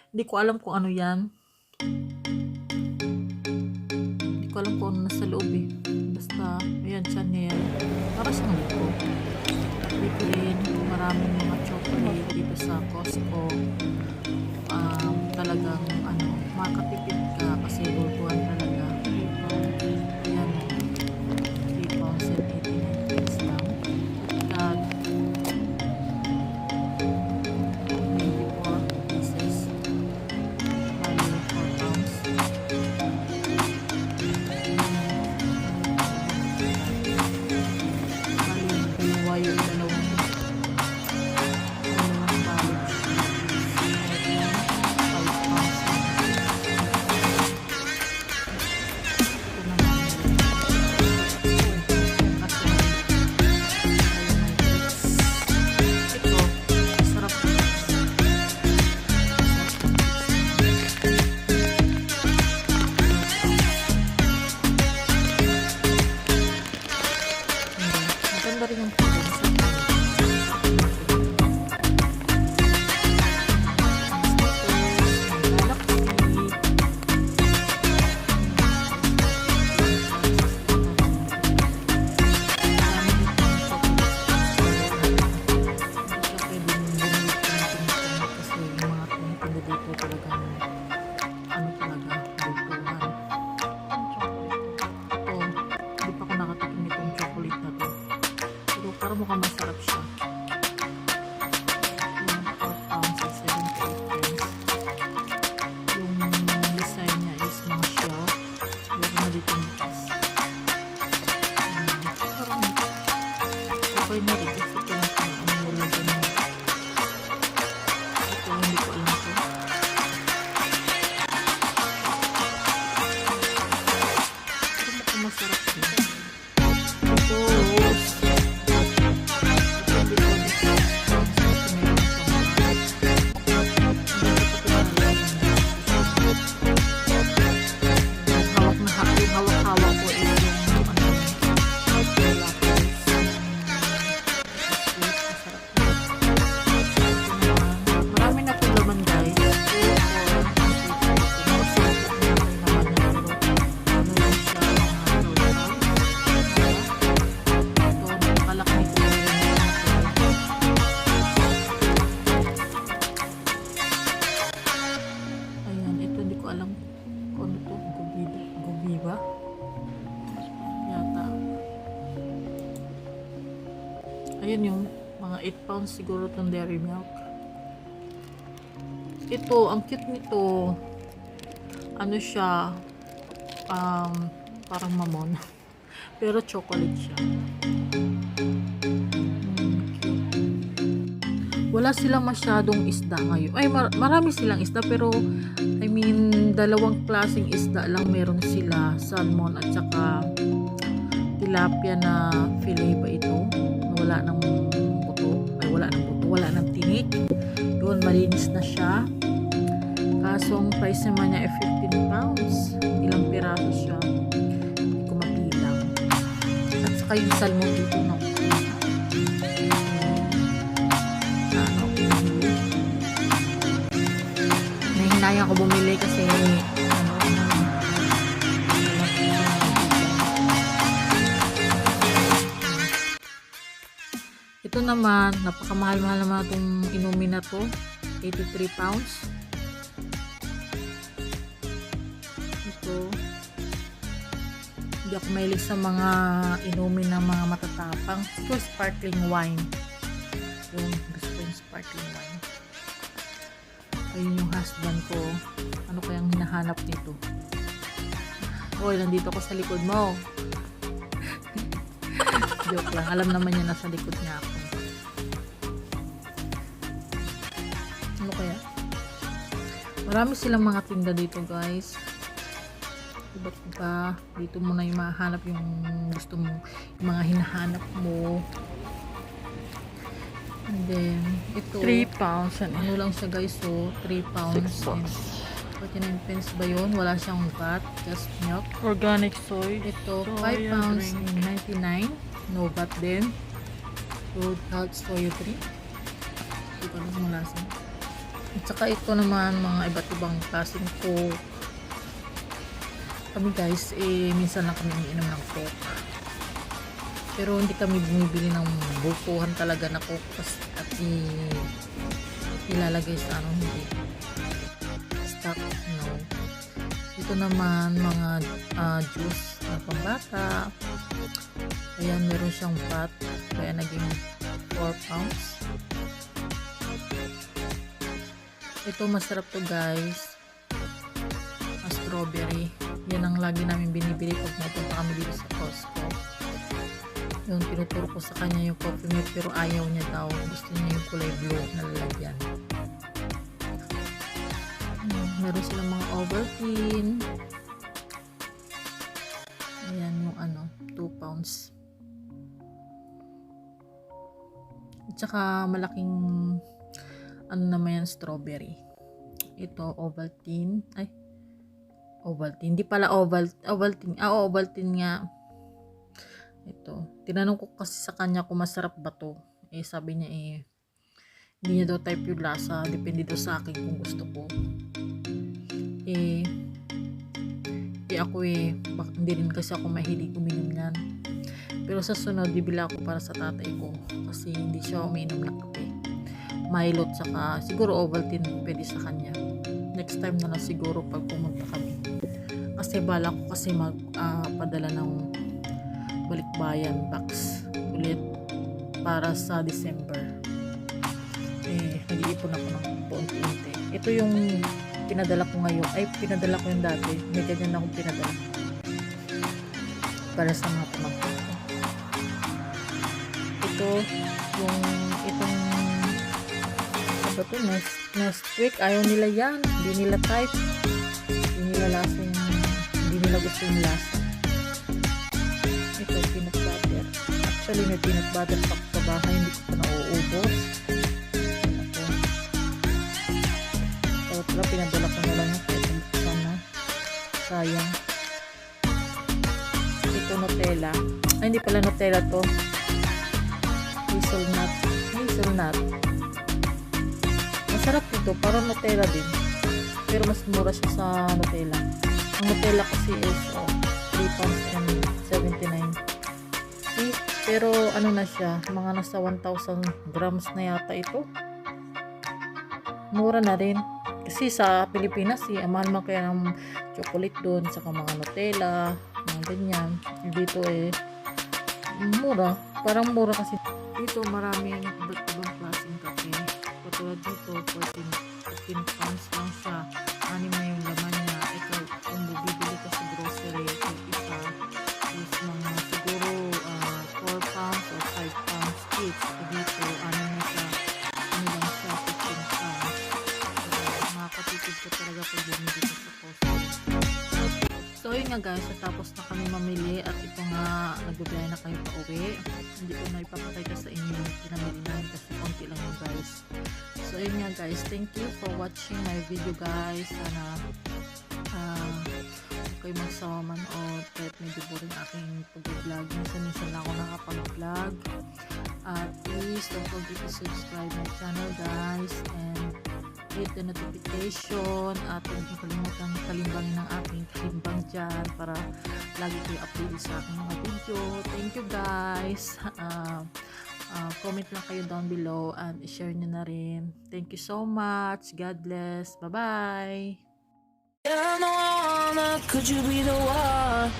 Hindi ko alam kung ano yan. Hindi ko alam kung ano nasa loob eh. Basta, ayan, siya niya yan. Para siyang liko. Dito rin, maraming mga chocolate dito sa Costco. Talagang, makakatipid ka kasi bulbuhan talaga. Ayan, 3 pounds and 89 pence lang. At 24 pieces. Bali, 4 pounds. Bali, dalawa yung dalawang balot. 5 pounds. Ito naman. Ito, sarap. Maganda rin yung kulay sa parang mukhang masarap siya. Yung 4 pounds at 78 pence. Yung design niya is mga shell. Meron na dito bukas. Parang okay na rin kasi ito lang kung ano mula dyan. Ito hindi ko alam ito. Pero mukhang masarap siya. Ito hawak-hawak ko is yung marami na po laman guys. Ayan, ito hindi ko alam kung ano to, gubi ba? Yata. Ayan yung mga 8 pounds siguro itong dairy milk. Ito, ang cute nito. Ano siya, parang mamon. Pero chocolate siya. Wala silang masyadong isda ngayon. Ay, marami silang isda pero I mean, dalawang klaseng isda lang meron sila. Salmon at saka tilapia na fillet ba ito? Wala ng buto. Ay, wala ng buto. Wala ng tinik. Doon, malinis na siya. Kaso, ang price naman niya ay 15 pounds. Ilang piraso siya. Hindi ko mabilang. At saka yung salmon dito, no? Nahinayang ako bumili kasi ito naman, napakamahal-mahal naman itong inumin na to. 83 pounds. Ito. Hindi ako mahilig sa mga inumin ng mga matatapang. Ito, sparkling wine. Yung gusto yung sparkling wine. Ayun yung husband ko. Ano kayang hinahanap nito? Hoy, nandito ako sa likod mo. Joke lang. Alam naman niya nasa likod niya ako. Ano kaya? Marami silang mga tinda dito, guys. Iba't iba. Dito mo na yung mahanap yung gusto mo. Yung mga hinahanap mo. And then, ito. 3 pounds. Ano lang siya, guys. So, 3 pounds. 6 bucks. 49 pence ba yun? Wala siyang VAT. Just milk. Organic soy. Ito, 5 Soya pounds drink. and 99. No VAT din. Good health soya drink. Hindi ko alam kung lasa. At saka ito naman, mga iba't ibang klaseng Coke. Kami guys, minsan lang kami umiinom ng Coke. Pero hindi kami bumibili ng butuhan talaga na Coke at ilalagay sa hindi. Stock, no. Ito naman, mga juice na pambata. Ayan, meron siyang pot. Kaya naging 4 pounds. Ito masarap to guys. Strawberry. Yan ang lagi namin binibili pag napunta kami dito sa Costco. Yung tinuturo ko sa kanya yung coffee milk pero ayaw niya daw. Gusto niya yung kulay blue na lalagyan. Meron silang mga Ovaltine. Ayan yung 2 pounds. At saka malaking naman yan, strawberry. Ito, Ovaltine. Ay, Ovaltine. Hindi pala Ovaltine. Ovaltine nga. Ito. Tinanong ko kasi sa kanya kung masarap ba to. Sabi niya hindi niya daw type yung lasa. Depende daw sa akin kung gusto ko. Ako hindi rin kasi ako mahilig uminom yan. Pero sa sunod, bibili ako para sa tatay ko. Kasi hindi siya uminom ng kape. Milo tsaka siguro Ovaltine pwede sa kanya. Next time na lang siguro pag pumunta kami. Kasi bala ko kasi magpadala ng balikbayan box ulit para sa December. Nag-iipon ako ng paunti-unti. Ito yung pinadala ko ngayon. Pinadala ko yung dati. May ganyan akong pinadala. Para sa mga pamangkin ko. Ito, itong Nesquik. Ayaw nila yan. Hindi nila type. Hindi nila gusto yung lasa. Ito, peanut butter. Actually, may peanut butter pack sa bahay. Hindi ko pa nauubos. Ito, pinadala ko na lang yung kahit na. Sayang. Ito, Nutella. Hindi pala Nutella to. Hazelnut. Masarap ito. Parang Nutella din. Pero mas mura siya sa Nutella. Ang Nutella kasi is 3.79 pounds. Pero na siya, mga nasa 1,000 grams na yata ito. Mura na rin. Kasi sa Pilipinas, mahal man kaya ng chocolate doon, saka mga Nutella, mga ganyan. Dito mura. Parang mura kasi. Dito maraming iba't ibang klaseng kape. Katulad dito, 15 pounds lang siya. Anim na yung laman niya. Ito, kung bibili ka sa grocery, isa is mga siguro 4 pounds or 5 pounds each. Dito, anim na siya. Lang siya, 15 pounds. Makakatipid ko talaga pag bumili ko sa Costco. So yun nga guys, tapos na kami mamili at ito nga, nagbibiyahe na kayo pa uwi. Hindi ko na ipapatay ka sa inyo yung pinamili namin kasi konti lang yung guys. So yun nga guys, thank you for watching my video guys. Sana kayo magsawa man o kahit medyo boring aking pag-vlog. Minsan lang ako nakapag-vlog. At please don't forget to subscribe my channel guys and hit the notification at huwag niyo kalimutan kalimbangin ng aking kalimbang dyan para lagi kayo update sa aking mga video. Thank you guys. Comment lang kayo down below and share nyo na rin. Thank you so much. God bless. Bye bye. Could you be the one?